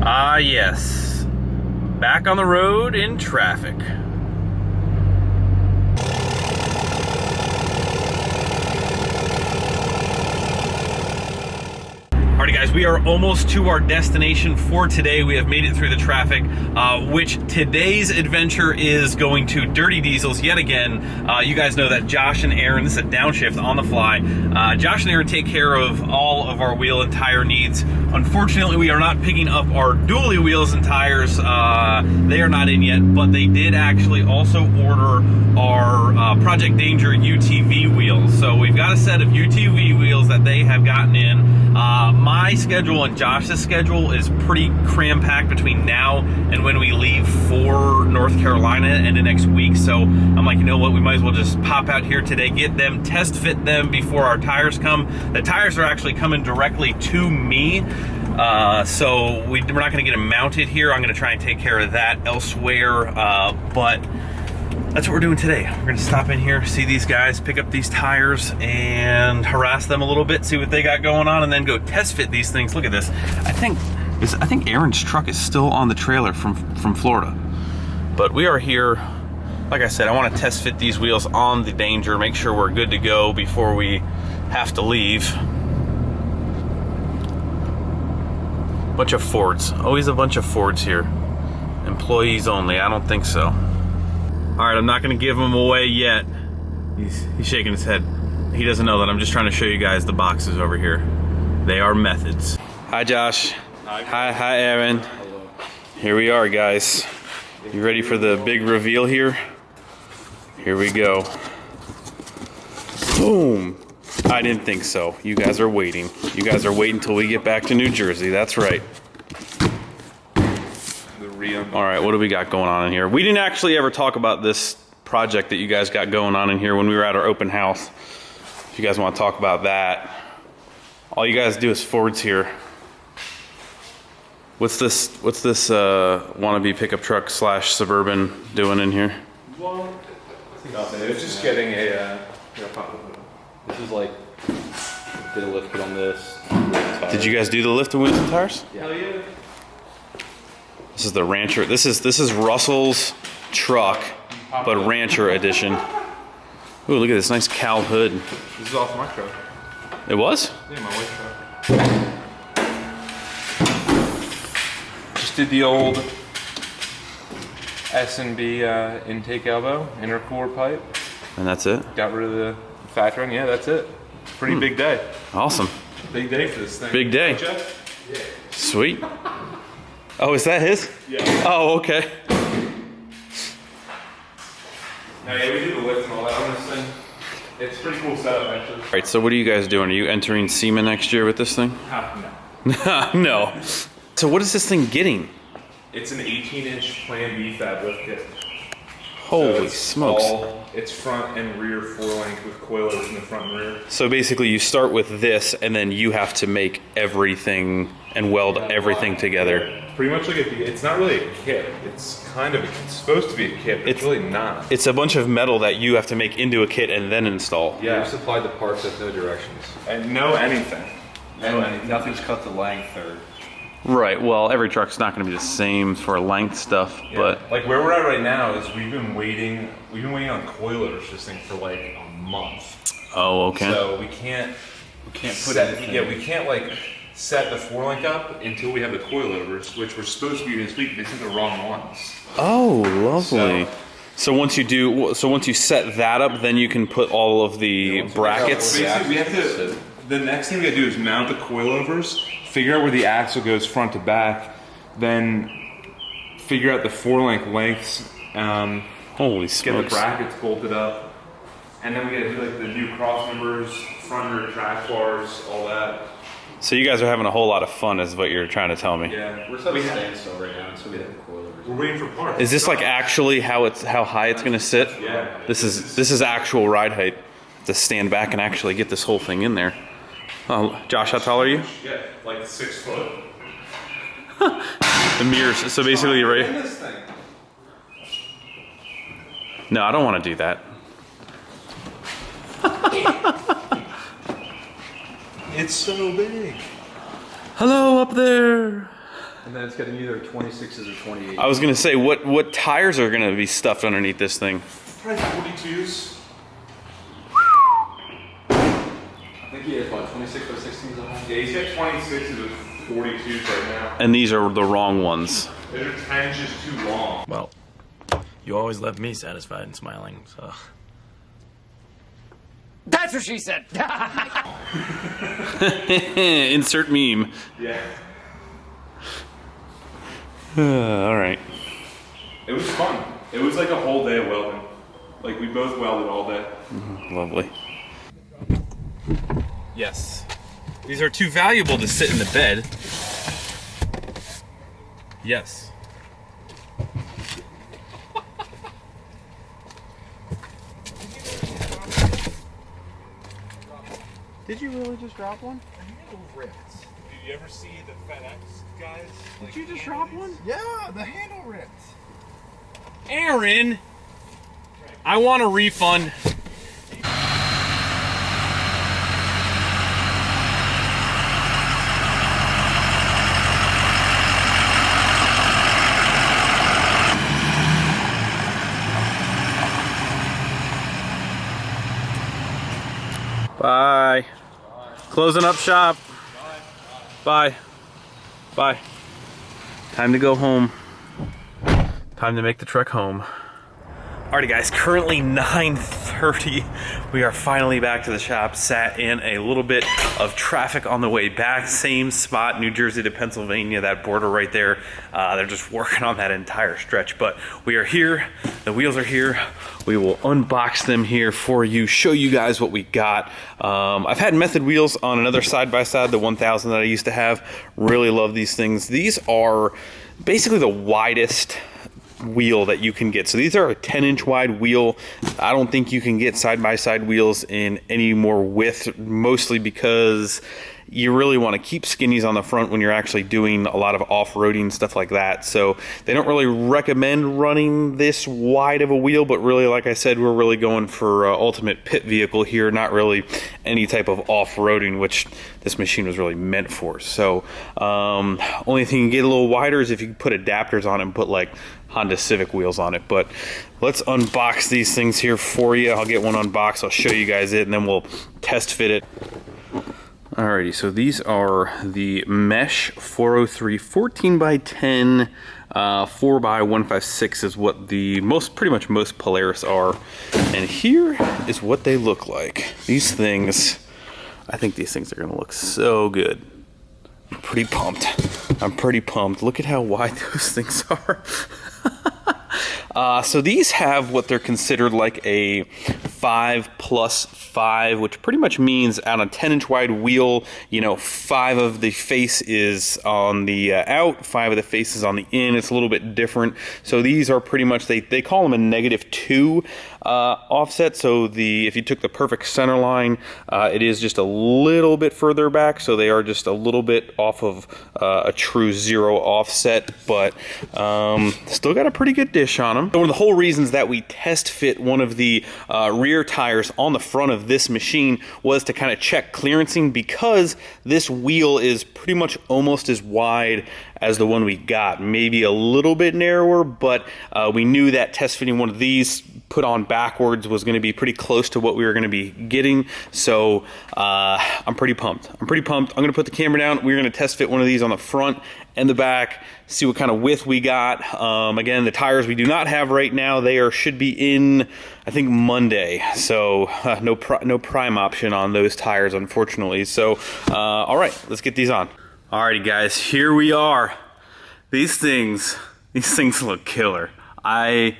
Ah, yes. Back on the road in traffic. Alrighty guys, we are almost to our destination for today. We have made it through the traffic, which today's adventure is going to Dirty Diesels yet again. You guys know that Josh and Aaron, this is a downshift on the fly. Josh and Aaron take care of all of our wheel and tire needs. Unfortunately, we are not picking up our dually wheels and tires. They are not in yet, but they did actually also order our Project Danger UTV wheels. So we've got a set of UTV wheels that they have gotten in. My schedule and Josh's schedule is pretty cram-packed between now and when we leave for North Carolina and the next week. So I'm like, you know what, we might as well just pop out here today, get them, test fit them before our tires come. The tires are actually coming directly to me. So we're not gonna get them mounted here. I'm gonna try and take care of that elsewhere, but that's what we're doing today. We're gonna stop in here, see these guys, pick up these tires, and harass them a little bit, see what they got going on, and then go test fit these things. Look at this. I think Aaron's truck is still on the trailer from Florida. But we are here. Like I said, I want to test fit these wheels on the Danger, make sure we're good to go before we have to leave. Bunch of Fords. Always a bunch of Fords here. Employees only. I don't think so. All right, I'm not gonna give him away yet. He's shaking his head. He doesn't know that I'm just trying to show you guys the boxes over here. They are Methods. Hi, Josh. Hi, Aaron. Hello. Here we are, guys. You ready for the big reveal here? Here we go. Boom. I didn't think so. You guys are waiting. You guys are waiting until we get back to New Jersey. That's right. All right, what do we got going on in here? We didn't actually ever talk about this project that you guys got going on in here when we were at our open house. If you guys want to talk about that. All you guys do is Fords here. What's this wannabe pickup truck / Suburban doing in here? Well, nothing. It was just getting a, this is like, did a lift kit on this. Did you guys do the lift and wheels and tires? Yeah. Hell yeah. This is the Rancher. This is Russell's truck, but Rancher edition. Ooh, look at this nice cowl hood. This is off my truck. It was? Yeah, my wife's truck. Just did the old S&B intake elbow, intercooler pipe. And that's it? Got rid of the fat run. Yeah, that's it. Pretty big day. Awesome. Big day for this thing. Big day. Yeah. Sweet. Oh, is that his? Yeah. Oh, okay. No, yeah, we do the lift and all that on this thing. It's a pretty cool setup, actually. All right, so what are you guys doing? Are you entering SEMA next year with this thing? No. No. So what is this thing getting? It's an 18-inch Plan B fab lift kit. Holy So smokes. It's front and rear 4-link with coilers in the front and rear. So basically you start with this and then you have to make everything and weld everything together. Pretty much like it's not really a kit. It's supposed to be a kit, but it's really not. It's a bunch of metal that you have to make into a kit and then install. Yeah. We've supplied the parts with no directions. And no anything. And nothing's cut to length or... Right, well, every truck's not gonna be the same for length stuff, Yeah. but... Like where we're at right now is we've been waiting on coilers this thing for like a month. Oh, okay. So we can't put anything. Yeah, we can't like set the 4-link up until we have the coilovers, which were supposed to be this week. They sent the wrong ones. Oh, lovely. So once you set that up, then you can put all of the brackets. Basically, we have to. The next thing we gotta do is mount the coilovers, figure out where the axle goes front to back, then figure out the 4-link lengths. Holy Get smokes. the brackets bolted up, and then we gotta do like the new cross members, front and rear track bars, all that. So you guys are having a whole lot of fun is what you're trying to tell me. Yeah, We're at a standstill right now until we have the coilers. we're waiting for parts. Is this like actually how high it's gonna sit? Yeah. This is actual ride height. To stand back and actually get this whole thing in there. Oh, Josh, how tall are you? Yeah, like 6 foot. The mirrors. So basically, you're right. This thing. No, I don't want to do that. It's so big. Hello up there. And then it's got either 26s or 28s. I was gonna say, what tires are gonna be stuffed underneath this thing? Probably 42s. I think he has about 26 or 16s on that. Yeah, he's got 26s and 42s right now. And these are the wrong ones. Their 10's just too long. Well, you always left me satisfied and smiling, so. That's what she said. Insert meme. Yeah. All right. It was fun. It was like a whole day of welding. Like we both welded all day. Lovely. Yes. These are too valuable to sit in the bed. Yes. Did you really just drop one? Did you ever see the FedEx guys? Did you just drop one? Yeah, the handle ripped. Aaron, I want a refund. Bye. Closing up shop. Bye. Bye. Time to go home. Time to make the trek home. Alrighty guys, currently 9:30. We are finally back to the shop. Sat in a little bit of traffic on the way back. Same spot, New Jersey to Pennsylvania, that border right there. They're just working on that entire stretch, but we are here. The wheels are here. We will unbox them here for you, show you guys what we got. I've had Method wheels on another side-by-side, the 1000 that I used to have. Really love these things. These are basically the widest wheel that you can get. So these are a 10-inch wide wheel. I don't think you can get side-by-side wheels in any more width, mostly because you really want to keep skinnies on the front when you're actually doing a lot of off-roading, stuff like that. So they don't really recommend running this wide of a wheel, but really, like I said, we're really going for ultimate pit vehicle here, not really any type of off-roading, which this machine was really meant for. So only thing you can get a little wider is if you put adapters on it and put like Honda Civic wheels on it. But let's unbox these things here for you. I'll get one unboxed, I'll show you guys it, and then we'll test fit it. Alrighty, so these are the Mesh 403 14x10 4x156 is what the pretty much most Polaris are. And here is what they look like. These things, I think these things are gonna look so good. I'm pretty pumped. I'm pretty pumped. Look at how wide those things are. So these have what they're considered like a 5+5, which pretty much means on a 10-inch wide wheel, you know, 5 of the face is on the out, 5 of the face is on the in. It's a little bit different. So these are pretty much, they call them a -2 offset. So if you took the perfect center line, it is just a little bit further back. So they are just a little bit off of a true 0 offset, but still got a pretty good dish on them. One of the whole reasons that we test fit one of the rear tires on the front of this machine was to kind of check clearancing, because this wheel is pretty much almost as wide as the one we got, maybe a little bit narrower, but we knew that test fitting one of these put on backwards was going to be pretty close to what we were going to be getting. So I'm pretty pumped. I'm going to put the camera down. We're going to test fit one of these on the front and the back, see what kind of width we got. Again, the tires we do not have right now. They should be in, I think, Monday. So no prime option on those tires, unfortunately. So all right, let's get these on. Alrighty guys, here we are. These things look killer. I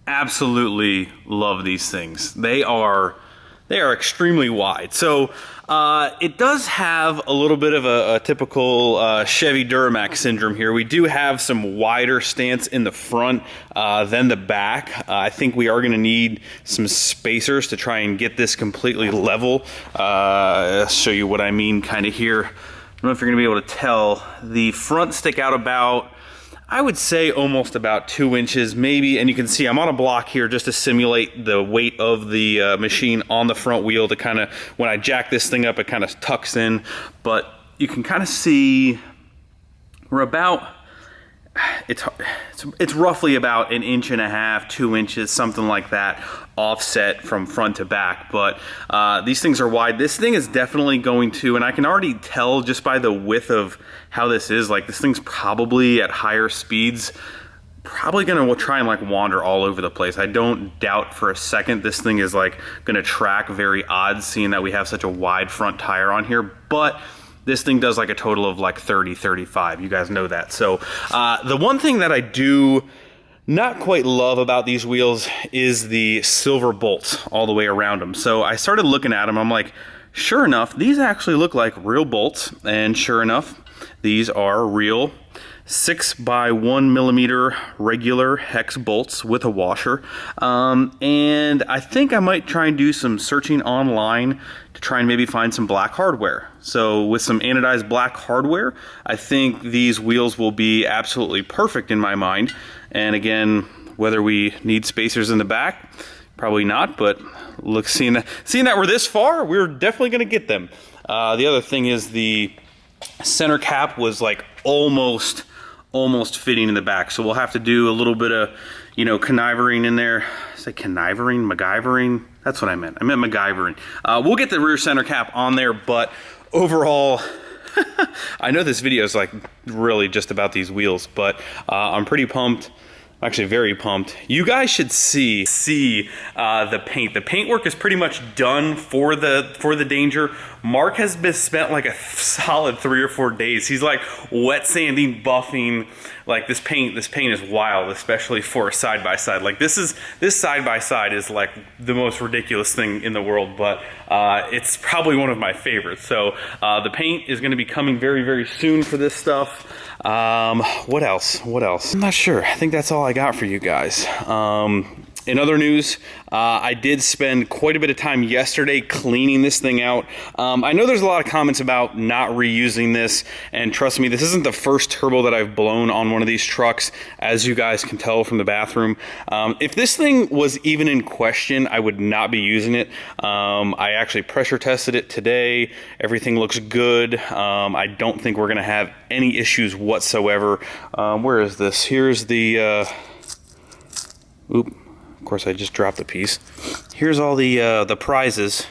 absolutely love these things. They are extremely wide. So it does have a little bit of a typical Chevy Duramax syndrome here. We do have some wider stance in the front than the back. I think we are going to need some spacers to try and get this completely level. I'll show you what I mean kind of here. I don't know if you're going to be able to tell. The front stick out about, I would say, almost about 2 inches maybe, and you can see I'm on a block here just to simulate the weight of the machine on the front wheel to kind of, when I jack this thing up, it kind of tucks in, but you can kind of see we're about, it's roughly about 1.5 inches, 2 inches, something like that, offset from front to back. But these things are wide. This thing is definitely going to, and I can already tell just by the width of how this is, like this thing's probably at higher speeds, probably gonna try and like wander all over the place. I don't doubt for a second this thing is like gonna track very odd, seeing that we have such a wide front tire on here. But this thing does like a total of like 30, 35. You guys know that. So the one thing that I do not quite love about these wheels is the silver bolts all the way around them. So I started looking at them. I'm like, sure enough, these actually look like real bolts. And sure enough, these are real 6x1mm regular hex bolts with a washer. And I think I might try and do some searching online to try and maybe find some black hardware. So with some anodized black hardware, I think these wheels will be absolutely perfect in my mind. And again, whether we need spacers in the back, probably not, but look, seeing that we're this far, we're definitely gonna get them. The other thing is the center cap was like almost fitting in the back, so we'll have to do a little bit of, you know, connivering in there. Say connivering, MacGyvering, that's what I meant MacGyvering. We'll get the rear center cap on there, but overall I know this video is like really just about these wheels, but I'm pretty pumped. Actually very pumped. You guys should see the paint. The paintwork is pretty much done for the Danger. Mark has been spent like a solid 3 or 4 days. He's like wet sanding, buffing. Like this paint is wild, especially for a side-by-side. Like this side-by-side is like the most ridiculous thing in the world, but it's probably one of my favorites. So the paint is gonna be coming very, very soon for this stuff. What else? I'm not sure. I think that's all I got for you guys. In other news, I did spend quite a bit of time yesterday cleaning this thing out. I know there's a lot of comments about not reusing this, and trust me, this isn't the first turbo that I've blown on one of these trucks, as you guys can tell from the bathroom. If this thing was even in question, I would not be using it. I actually pressure tested it today. Everything looks good. I don't think we're gonna have any issues whatsoever. Where is this? Here's the, oop. Of course, I just dropped a piece. Here's all the prizes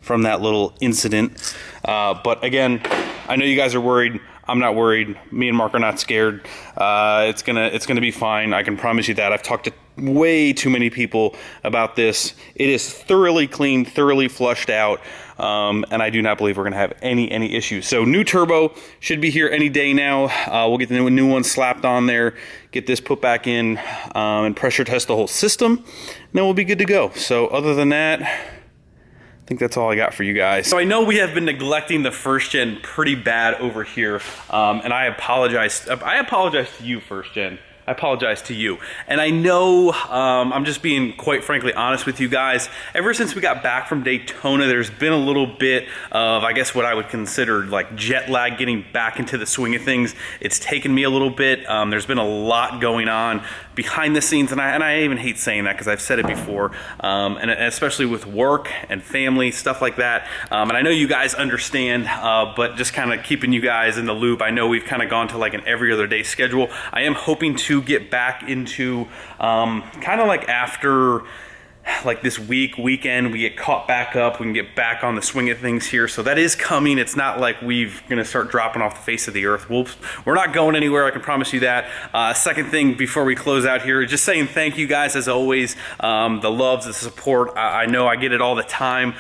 from that little incident. But again, I know you guys are worried. I'm not worried. Me and Mark are not scared. It's gonna be fine. I can promise you that. I've talked to way too many people about this. It is thoroughly clean, thoroughly flushed out, and I do not believe we're gonna have any issues. So new turbo should be here any day now. We'll get the new one slapped on there, get this put back in, and pressure test the whole system, and then we'll be good to go. So other than that, I think that's all I got for you guys. So I know we have been neglecting the first gen pretty bad over here, and I apologize to you, first gen. I apologize to you. And I know, I'm just being quite frankly honest with you guys. Ever since we got back from Daytona, there's been a little bit of, I guess, what I would consider like jet lag getting back into the swing of things. It's taken me a little bit. There's been a lot going on behind the scenes, and I even hate saying that because I've said it before, and especially with work and family, stuff like that. And I know you guys understand, but just kind of keeping you guys in the loop. I know we've kind of gone to like an every other day schedule. I am hoping to get back into kind of like after like this weekend, we get caught back up, we can get back on the swing of things here. So that is coming. It's not like we're gonna start dropping off the face of the earth. We're not going anywhere, I can promise you that. Second thing before we close out here, just saying thank you guys as always. The loves, the support, I know I get it all the time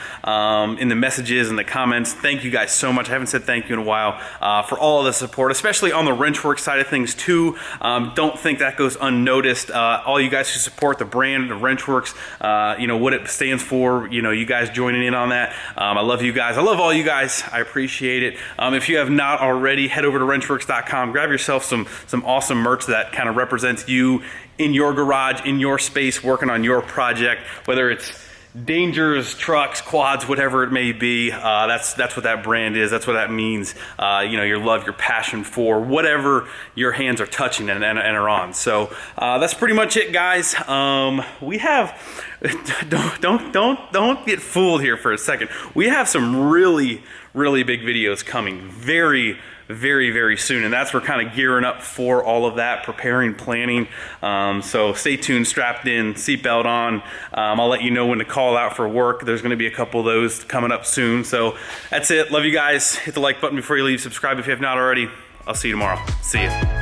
in the messages and the comments. Thank you guys so much. I haven't said thank you in a while for all of the support, especially on the wrenchwork side of things too. Don't think that goes unnoticed. All you guys who support the brand, the wrenchworks, you know, what it stands for, you know, you guys joining in on that. I love you guys. I love all you guys. I appreciate it. If you have not already, head over to wrenchworks.com, grab yourself some awesome merch that kind of represents you in your garage, in your space, working on your project, whether it's Dangers, trucks, quads, whatever it may be. That's what that brand is. That's what that means. You know, your love, your passion for whatever your hands are touching and are on. So that's pretty much it, guys. We have don't get fooled here for a second. We have some really big videos coming very very, very soon. And that's we're kind of gearing up for all of that, preparing, planning. So stay tuned, strapped in, seatbelt on. I'll let you know when to call out for work. There's going to be a couple of those coming up soon. So that's it. Love you guys. Hit the like button before you leave. Subscribe if you have not already. I'll see you tomorrow. See ya.